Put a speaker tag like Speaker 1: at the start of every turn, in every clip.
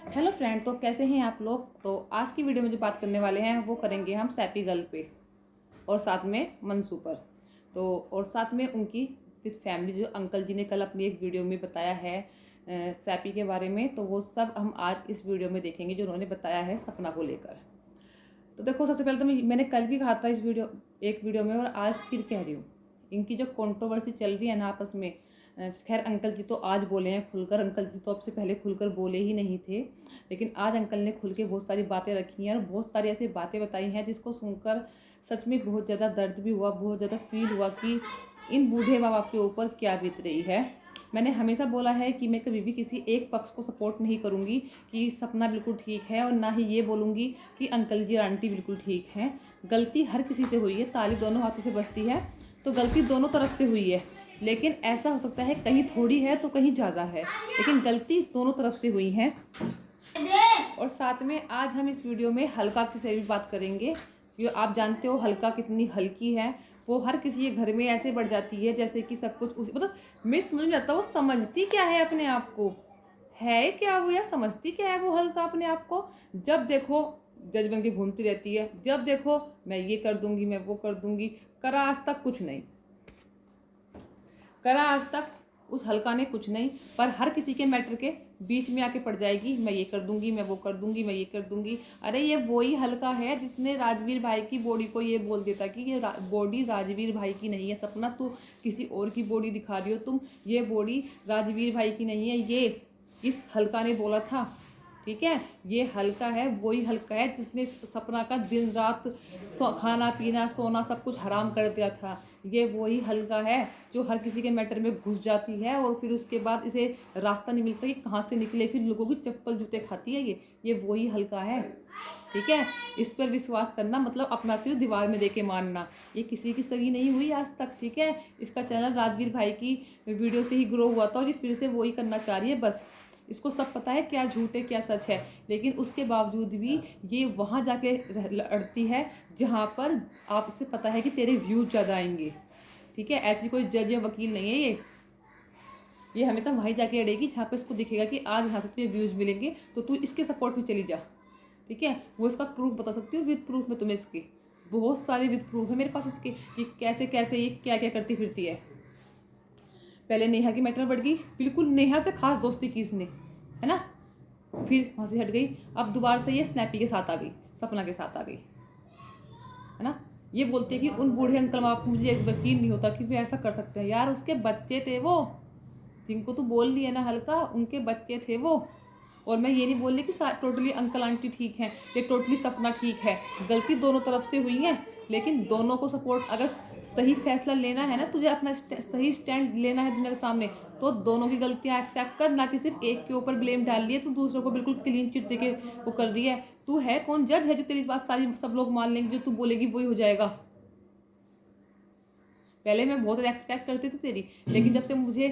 Speaker 1: Hello friend, तो कैसे हैं आप लोग। तो आज की वीडियो में जो बात करने वाले हैं वो करेंगे हम सैपी गर्ल पे और साथ में मंसू पर। तो और साथ में उनकी विद फैमिली जो अंकल जी ने कल अपनी एक वीडियो में बताया है सैपी के बारे में, तो वो सब हम आज इस वीडियो में देखेंगे जो उन्होंने बताया है सपना को लेकर। तो देखो, सबसे पहले तो मैंने कल भी कहा था इस एक वीडियो में और आज फिर कह रही हूँ, इनकी जो कंट्रोवर्सी चल रही है ना आपस में। खैर अंकल जी तो आज बोले हैं खुलकर, अंकल जी तो अब से पहले खुलकर बोले ही नहीं थे, लेकिन आज अंकल ने खुल के बहुत सारी बातें रखी हैं और बहुत सारी ऐसी बातें बताई हैं जिसको सुनकर सच में बहुत ज़्यादा दर्द भी हुआ, बहुत ज़्यादा फील हुआ कि इन बूढ़े माँ बाप के ऊपर क्या बीत रही है। मैंने हमेशा बोला है कि मैं कभी भी किसी एक पक्ष को सपोर्ट नहीं करूँगी कि सपना बिल्कुल ठीक है, और ना ही ये बोलूँगी कि अंकल जी और आंटी बिल्कुल ठीक हैं। गलती हर किसी से हुई है, ताली दोनों हाथों से बजती है, तो गलती दोनों तरफ से हुई है। लेकिन ऐसा हो सकता है कहीं थोड़ी है तो कहीं ज़्यादा है, लेकिन गलती दोनों तरफ से हुई है। और साथ में आज हम इस वीडियो में हल्का की से भी बात करेंगे, जो आप जानते हो हल्का कितनी हल्की है। वो हर किसी के घर में ऐसे बढ़ जाती है जैसे कि सब कुछ उसी मतलब मिस समझ में आता। वो समझती क्या है अपने आप को, है क्या वो, या समझती क्या है वो हल्का अपने आप को। जब देखो जज बन के घूमती रहती है, जब देखो मैं ये कर दूंगी, मैं वो कर दूंगी। करा आज तक कुछ नहीं करा, आज तक उस हल्का ने कुछ नहीं, पर हर किसी के मैटर के बीच में आके पड़ जाएगी। मैं ये कर दूंगी, मैं वो कर दूंगी, मैं ये कर दूंगी। अरे ये वही हल्का है जिसने राजवीर भाई की बॉडी को ये बोल देता कि ये बॉडी राजवीर भाई की नहीं है। सपना तू किसी और की बॉडी दिखा रही हो तुम, ये बॉडी राजवीर भाई की नहीं है, ये इस हल्का ने बोला था। ठीक है, ये हल्का है, वही हल्का है जिसने सपना का दिन रात खाना पीना सोना सब कुछ हराम कर दिया था। ये वही हल्का है जो हर किसी के मैटर में घुस जाती है और फिर उसके बाद इसे रास्ता नहीं मिलता कि कहाँ से निकले, फिर लोगों की चप्पल जूते खाती है। ये वही हल्का है। ठीक है, इस पर विश्वास करना मतलब अपना सिर दीवार में देके मानना। ये किसी की सगी नहीं हुई आज तक। ठीक है, इसका चैनल राजवीर भाई की वीडियो से ही ग्रो हुआ था और ये फिर से वही करना चाह रही है। बस इसको सब पता है क्या झूठ है क्या सच है, लेकिन उसके बावजूद भी ये वहाँ जाके लड़ती है जहाँ पर आप इससे पता है कि तेरे व्यूज ज़्यादा आएंगे। ठीक है, ऐसी कोई जज या वकील नहीं है ये हमेशा वहीं जाके अड़ेगी जहाँ पे इसको दिखेगा कि आज यहाँ से तुझे व्यूज मिलेंगे तो तू इसके सपोर्ट में चली जा। ठीक है, वो इसका प्रूफ बता सकती हूँ, विद प्रूफ में तुम्हें इसके बहुत सारे विद प्रूफ है मेरे पास इसके कि कैसे कैसे ये क्या क्या करती फिरती है। पहले नेहा की मैटर बढ़ गई, बिल्कुल नेहा से खास दोस्ती की इसने, है ना, फिर वहाँ से हट गई। अब दोबारा से ये स्नैपी के साथ आ गई, सपना के साथ आ गई, है ना। ये बोलती है कि उन बूढ़े अंकल बाप को मुझे यकीन नहीं होता कि वे ऐसा कर सकते हैं। यार उसके बच्चे थे वो, जिनको तू बोल रही है ना हल्का, उनके बच्चे थे वो। और मैं ये नहीं बोल रही कि टोटली अंकल आंटी ठीक है या टोटली सपना ठीक है। गलती दोनों तरफ से हुई है, लेकिन दोनों को सपोर्ट, अगर सही फैसला लेना है ना, तुझे अपना सही स्टैंड लेना है दुनिया के सामने, तो दोनों की गलतियां एक्सेप्ट कर, ना कि सिर्फ एक के ऊपर ब्लेम डाल रही है। तू दूसरों को बिल्कुल क्लीन चिट दे के वो कर रही है। तू है कौन जज है जो तेरी बात सारी सब लोग मान लेंगे, जो तू बोलेगी वही हो जाएगा। पहले मैं बहुत एक्सपेक्ट करती थी तेरी, लेकिन जब से मुझे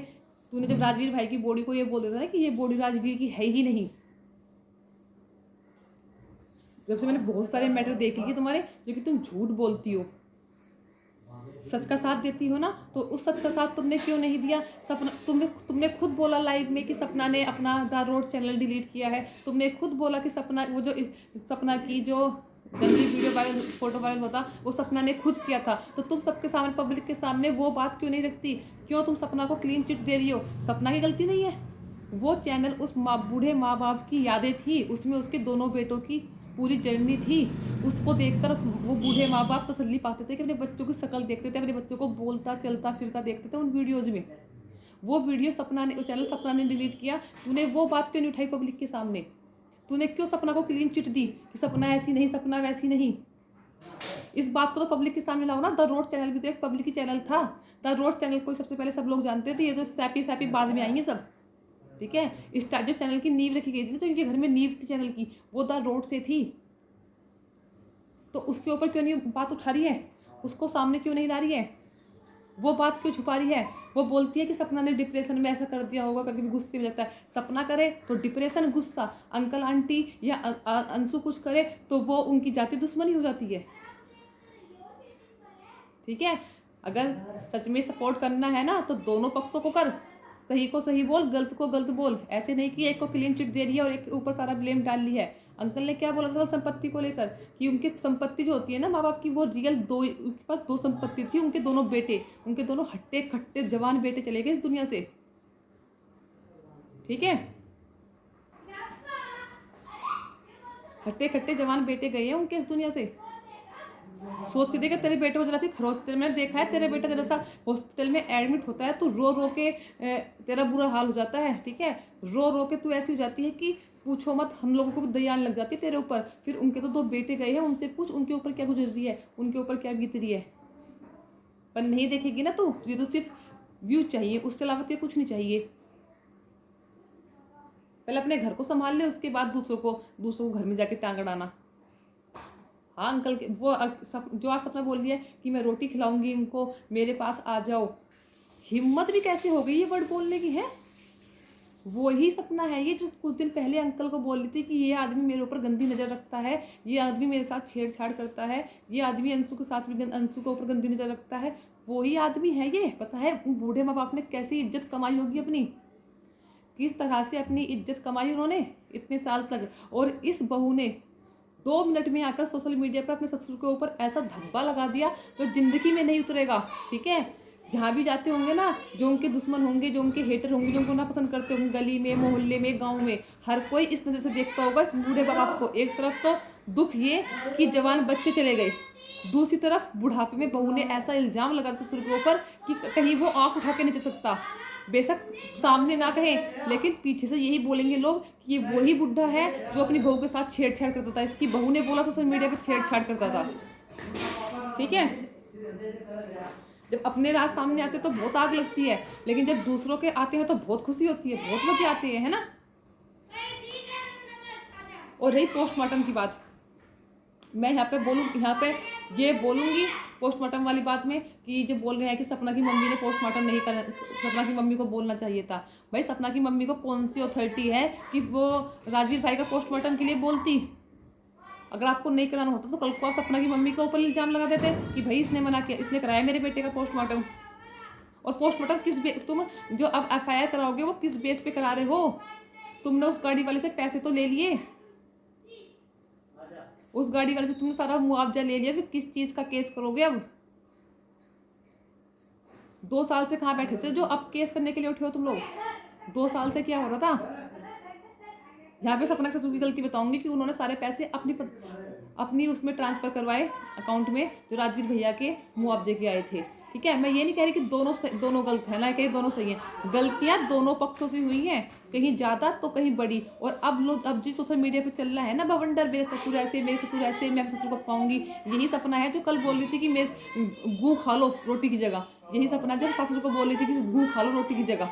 Speaker 1: तूने जब राजवीर भाई की बॉडी को ये बोल देता ना कि ये बॉडी राजवीर की है ही नहीं, जब से मैंने बहुत सारे मैटर देख लिए तुम्हारे जो कि तुम झूठ बोलती हो, सच का साथ देती हो ना, तो उस सच का साथ तुमने क्यों नहीं दिया। सपना तुमने खुद बोला लाइव में कि सपना ने अपना द रोड चैनल डिलीट किया है। तुमने खुद बोला कि सपना वो जो सपना की जो गंदी वीडियो वायरल फोटो वायरल होता वो सपना ने खुद किया था। तो तुम सबके सामने पब्लिक के सामने वो बात क्यों नहीं रखती, क्यों तुम सपना को क्लीन चिट दे रही हो। सपना की गलती नहीं है, वो चैनल उस बूढ़े माँ बाप की यादें थी, उसमें उसके दोनों बेटों की पूरी जर्नी थी। उसको देखकर वो बूढ़े माँ बाप तसल्ली पाते थे कि अपने बच्चों की शक्ल देखते थे, अपने बच्चों को बोलता चलता फिरता देखते थे उन वीडियोज़ में। वो वीडियो सपना ने, वो चैनल सपना ने डिलीट किया। तूने वो बात क्यों नहीं उठाई पब्लिक के सामने। तूने क्यों सपना को क्लीन चिट दी कि सपना ऐसी नहीं, सपना वैसी नहीं। इस बात को तो पब्लिक के सामने लाओ ना। द रोड चैनल भी तो एक पब्लिक ही चैनल था। द रोड चैनल को सबसे पहले सब लोग जानते थे, ये तो सैपी सैपी बाद में आई है सब। ठीक है, इस जो चैनल की नींव रखी गई थी, तो इनके घर में नींव थी चैनल की, वो द रोड से थी। तो उसके ऊपर क्यों नहीं बात उठा रही है, उसको सामने क्यों नहीं ला रही है, वो बात क्यों छुपा रही है। वो बोलती है कि सपना ने डिप्रेशन में ऐसा कर दिया होगा करके भी गुस्से में जाता है। सपना करे तो डिप्रेशन गुस्सा, अंकल आंटी या अंशु कुछ करे तो वो उनकी जाति दुश्मनी हो जाती है। ठीक है, अगर सच में सपोर्ट करना है ना तो दोनों पक्षों को कर, सही को सही बोल, गलत को गलत बोल। ऐसे नहीं कि एक को क्लीन चिट दे दिया और एक के ऊपर सारा ब्लेम डाल लिया है। अंकल ने क्या बोला था संपत्ति को लेकर कि उनकी संपत्ति जो होती है ना माँ बाप की, वो रियल दो, उनके पास दो संपत्ति थी। उनके दोनों बेटे, उनके दोनों हट्टे खट्टे जवान बेटे चले गए इस दुनिया से, ठीक है। हट्टे खट्टे जवान बेटे गए हैं उनके इस दुनिया से। सोच के देखा तेरे बेटे को जरा सी खरोच, तेरे मैंने देखा है तेरे बेटा जरा सा हॉस्पिटल में एडमिट होता है तो रो रो के तेरा बुरा हाल हो जाता है, ठीक है। रो रो के तू ऐसी हो जाती है कि पूछो मत, हम लोगों को भी दया लग जाती है तेरे ऊपर। फिर उनके तो दो बेटे गए हैं, उनसे पूछ उनके ऊपर क्या गुजर रही है, उनके ऊपर क्या बीत रही है। पर नहीं देखेगी ना तू, ये तो सिर्फ व्यू चाहिए, उसके अलावा तो कुछ नहीं चाहिए। पहले अपने घर को संभाल ले, उसके बाद दूसरों को घर में जाके टांग अड़ाना। हाँ अंकल के वो जो आज सपना बोल दिया कि मैं रोटी खिलाऊंगी इनको, मेरे पास आ जाओ। हिम्मत भी कैसे हो गई ये वर्ड बोलने की है। वो ही सपना है ये जो कुछ दिन पहले अंकल को बोल रही थी कि ये आदमी मेरे ऊपर गंदी नज़र रखता है, ये आदमी मेरे साथ छेड़छाड़ करता है, ये आदमी अंशु के साथ भी अंशु के ऊपर गंदी नज़र रखता है। वही आदमी है ये। पता है बूढ़े माँ बाप ने कैसी इज्जत कमाई होगी अपनी, किस तरह से अपनी इज्जत कमाई उन्होंने इतने साल तक। और इस बहू ने 2 मिनट में आकर सोशल मीडिया पर अपने ससुर के ऊपर ऐसा धब्बा लगा दिया जो जिंदगी में नहीं उतरेगा, ठीक है। जहाँ भी जाते होंगे ना, जो उनके दुश्मन होंगे, जो उनके हेटर होंगे, जो उनको ना पसंद करते होंगे, गली में, मोहल्ले में, गांव में, हर कोई इस नज़र से देखता होगा इस बूढ़े बाप को। एक तरफ तो दुख ये कि जवान बच्चे चले गए, दूसरी तरफ बुढ़ापे में बहू ने ऐसा इल्ज़ाम लगा ससुर के ऊपर कि कहीं वो आँख उठा के नहीं चल सकता। बेशक सामने ना कहें, लेकिन पीछे से यही बोलेंगे लोग कि ये वही बुढ़ा है जो अपनी बहू के साथ छेड़छाड़ करता था। इसकी बहू ने बोला सोशल मीडिया पे छेड़छाड़ करता था, ठीक है। जब अपने राज सामने आते तो बहुत आग लगती है, लेकिन जब दूसरों के आते हैं तो बहुत खुशी होती है, बहुत मजे आते हैं, है ना। और रही पोस्टमार्टम की बात, मैं यहाँ पे ये बोलूँगी पोस्टमार्टम वाली बात में कि जो बोल रहे हैं कि सपना की मम्मी ने पोस्टमार्टम नहीं करना, सपना की मम्मी को बोलना चाहिए था। भाई सपना की मम्मी को कौन सी अथॉरिटी है कि वो राजवीर भाई का पोस्टमार्टम के लिए बोलती। अगर आपको नहीं कराना होता तो कल को आप सपना की मम्मी के ऊपर इल्ज़ाम लगा देते कि भाई इसने मना किया, इसने कराया मेरे बेटे का पोस्टमार्टम। और पोस्टमार्टम तुम जो अब FIR कराओगे वो किस बेस पे करा रहे हो। तुमने उस गाड़ी वाले से पैसे तो ले लिए, उस गाड़ी वाले से तुमने सारा मुआवजा ले लिया, फिर किस चीज़ का केस करोगे। अब 2 साल से कहाँ बैठे थे जो अब केस करने के लिए उठे हो तुम लोग। 2 साल से क्या हो रहा था। यहाँ पे सपना ससुर की गलती बताऊंगी कि उन्होंने सारे पैसे अपनी उसमें ट्रांसफ़र करवाए अकाउंट में जो राजवीर भैया के मुआवजे के आए थे, ठीक है। मैं ये नहीं कह रही कि दोनों गलत है, ना कहीं दोनों सही हैं। गलतियाँ दोनों पक्षों से हुई हैं, कहीं ज़्यादा तो कहीं बड़ी। और अब जो सोशल मीडिया पे चल रहा है ना बवंडर, मेरे ससुर ऐसे, मेरे ससुर ऐसे, मैं ससुर को पाऊंगी, यही सपना है जो कल बोल रही थी कि मेरे गू खा लो रोटी की जगह। यही सपना जब ससुर को बोल रही थी कि गू खा लो रोटी की जगह,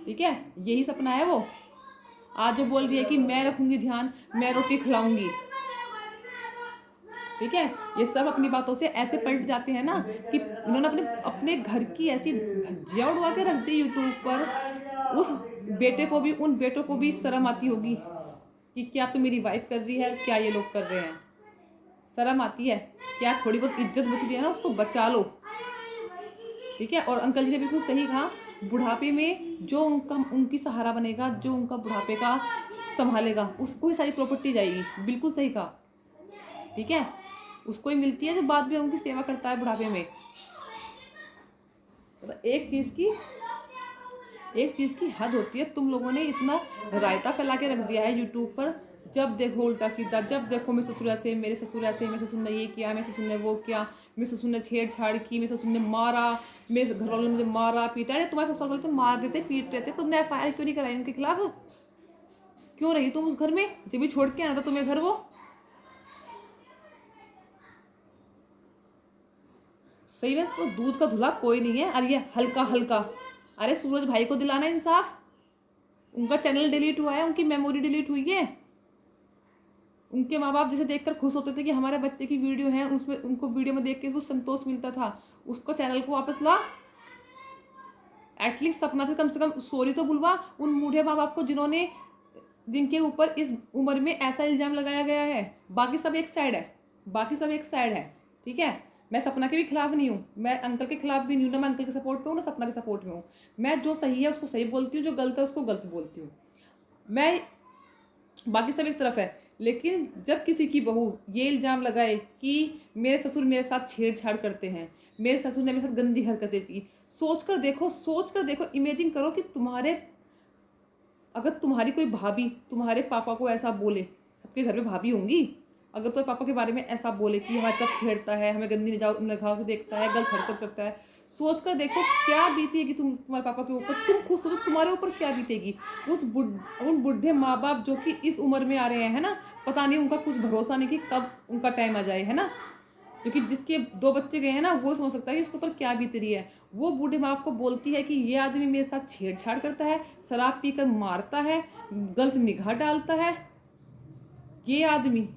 Speaker 1: ठीक है। यही सपना है वो। आज जो बोल रही है कि मैं रखूंगी ध्यान, मैं रोटी खिलाऊंगी, ठीक है। ये सब अपनी बातों से ऐसे पलट जाते हैं ना कि इन्होंने अपने घर की ऐसी धज्जियां उड़वा के रख दी यूट्यूब पर। उस बेटे को भी, उन बेटों को भी शर्म आती होगी कि क्या तो मेरी वाइफ कर रही है, क्या ये लोग कर रहे हैं। शर्म आती है क्या, थोड़ी बहुत इज्जत बच रही है ना, उसको बचा लो, ठीक है। और अंकल जी ने बिल्कुल सही कहा, बुढ़ापे में जो उनकी सहारा बनेगा, जो उनका बुढ़ापे का संभालेगा, उसको ही सारी प्रॉपर्टी जाएगी। बिल्कुल सही कहा, ठीक है। उसको ही मिलती है जो बाद में उनकी सेवा करता है बुढ़ापे में। तो एक चीज़ की हद होती है। तुम लोगों ने इतना रायता फैला के रख दिया है यूट्यूब पर, जब देखो उल्टा सीधा, जब देखो मेरे ससुर ऐसे, मेरे ससुर ऐसे, मेरे ससुर ने ये किया, मेरे ससुर ने वो किया, मेरे ससुर ने छेड़छाड़ की, मेरे ससुर ने मारा, मेरे घर वालों ने मुझे मारा पीटा। अरे तुम्हारे ससुर वाले तो मार देते, पीट रहे थे, तुमने FIR क्यों नहीं कराई उनके खिलाफ। क्यों रही तुम उस घर में जब भी छोड़ के आना था तुम्हें घर। वो सही में तो दूध का धुला कोई नहीं है। अरे ये हल्का हल्का, अरे सूरज भाई को दिलाना इंसाफ। उनका चैनल डिलीट हुआ है, उनकी मेमोरी डिलीट हुई है। उनके माँ बाप जिसे देखकर खुश होते थे कि हमारे बच्चे की वीडियो है, उसमें उनको वीडियो में देख के कुछ संतोष मिलता था, उसको चैनल को वापस ला। एटलीस्ट सपना से कम सॉरी तो बुलवा उन बूढ़े माँ बाप को जिनके ऊपर इस उम्र में ऐसा इल्ज़ाम लगाया गया है। बाकी सब एक साइड है, ठीक है। मैं सपना के भी खिलाफ नहीं हूँ, मैं अंकल के खिलाफ भी नहीं हूँ, ना मैं अंकल के सपोर्ट में हूँ ना सपना के सपोर्ट में हूँ। मैं जो सही है उसको सही बोलती हूँ, जो गलत है उसको गलत बोलती हूँ। मैं बाकी सब एक तरफ है, लेकिन जब किसी की बहू ये इल्ज़ाम लगाए कि मेरे ससुर मेरे साथ छेड़छाड़ करते हैं, मेरे ससुर ने मेरे साथ गंदी हरकतें की, सोच कर देखो, इमेजिन करो कि अगर तुम्हारी कोई भाभी तुम्हारे पापा को ऐसा बोले, सबके घर में भाभी होंगी, अगर तो पापा के बारे में ऐसा बोले कि हमारे तरफ छेड़ता है, हमें गंदी निगाहों से देखता है, गलत हरकत करता है, सोच कर देखो क्या बीतेगी तुम्हारे पापा के ऊपर। तुम खुद सोचो तुम्हारे ऊपर क्या बीतेगी। उन बुढ़े माँ बाप जो कि इस उम्र में आ रहे हैं, है ना, पता नहीं, उनका कुछ भरोसा नहीं कि कब उनका टाइम आ जाए, है ना, क्योंकि जिसके 2 बच्चे गए हैं ना, वो समझ सकता है कि इसके ऊपर क्या बीत रही है। वो बूढ़े माँ बाप को बोलती है कि ये आदमी मेरे साथ छेड़छाड़ करता है, शराब पीकर मारता है, गलत निगाह डालता है, ये आदमी।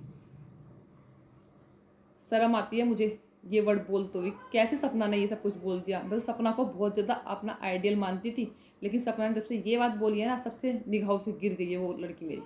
Speaker 1: शर्म आती है मुझे ये वर्ड बोलते हुए, कैसे सपना ने ये सब कुछ बोल दिया। मैं तो सपना को बहुत ज़्यादा अपना आइडियल मानती थी, लेकिन सपना ने जब से ये बात बोली है ना, सबसे निगाहों से गिर गई है वो लड़की मेरी।